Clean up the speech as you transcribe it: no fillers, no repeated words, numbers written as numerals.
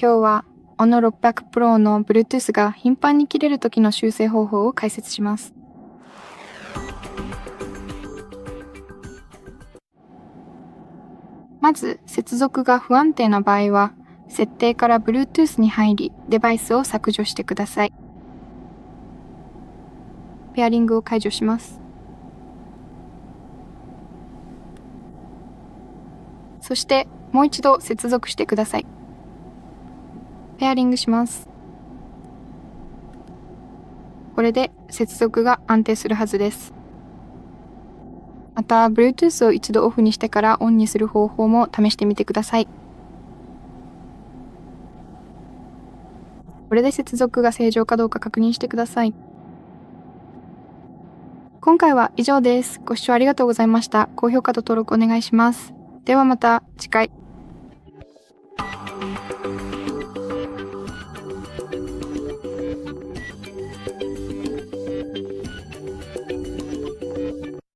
今日はオノ600 Pro の Bluetooth が頻繁に切れる時の修正方法を解説します。まず、接続が不安定な場合は、設定から Bluetooth に入り、デバイスを削除してください。ペアリングを解除します。そして、もう一度接続してください。ペアリングします。これで接続が安定するはずです。また、Bluetooth を一度オフにしてからオンにする方法も試してみてください。これで接続が正常かどうか確認してください。今回は以上です。ご視聴ありがとうございました。高評価と登録お願いします。ではまた次回。